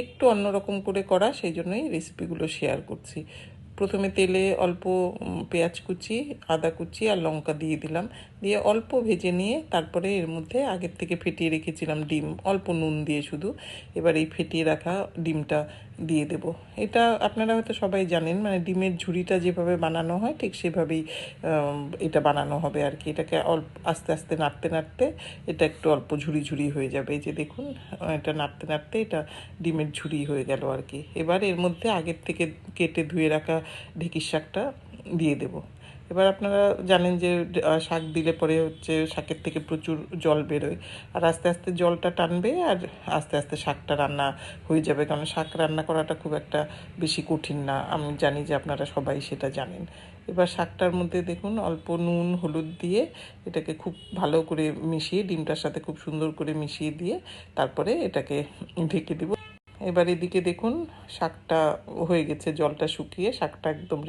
একটু অন্যরকম করে করা, সেই জন্যই রেসিপিগুলো শেয়ার করছি। প্রথমে তেলে অল্প পেঁয়াজ কুচি, আদা কুচি আর লঙ্কা দিয়ে দিলাম, দিয়ে অল্প ভেজে নিয়ে তারপরে এর মধ্যে আগের থেকে ফেটিয়ে রেখেছিলাম ডিম, অল্প নুন দিয়ে শুধু। এবার এই ফেটিয়ে রাখা ডিমটা দিয়ে দেব। এটা আপনারা হয়তো সবাই জানেন, মানে ডিমের ঝুড়িটা যেভাবে বানানো হয় ঠিক সেভাবেই এটা বানানো হবে আর কি। এটাকে অল্প আস্তে আস্তে নাড়তে নাড়তে এটা একটু অল্প ঝুড়ি ঝুড়ি হয়ে যাবে। এই যে দেখুন, এটা নাড়তে নাড়তে এটা ডিমের ঝুড়ি হয়ে গেল আর কি। এবার এর মধ্যে আগের থেকে কেটে ধুয়ে রাখা ঢেঁকির শাকটা দিয়ে দেব। এবার আপনারা জানেন যে শাক দিলে পরে হচ্ছে শাকের থেকে প্রচুর জল বেরোয়, আর আস্তে আস্তে জলটা টানবে আর আস্তে আস্তে শাকটা রান্না হয়ে যাবে, কারণ শাক রান্না করাটা খুব একটা বেশি কঠিন না, আমি জানি যে আপনারা সবাই সেটা জানেন। এবার শাকটার মধ্যে দেখুন অল্প নুন হলুদ দিয়ে এটাকে খুব ভালো করে মিশিয়ে, ডিমটার সাথে খুব সুন্দর করে মিশিয়ে দিয়ে তারপরে এটাকে ঢেকে দেব। এবার এদিকে দেখুন শাকটা হয়ে গেছে, জলটা শুকিয়ে শাকটা একদম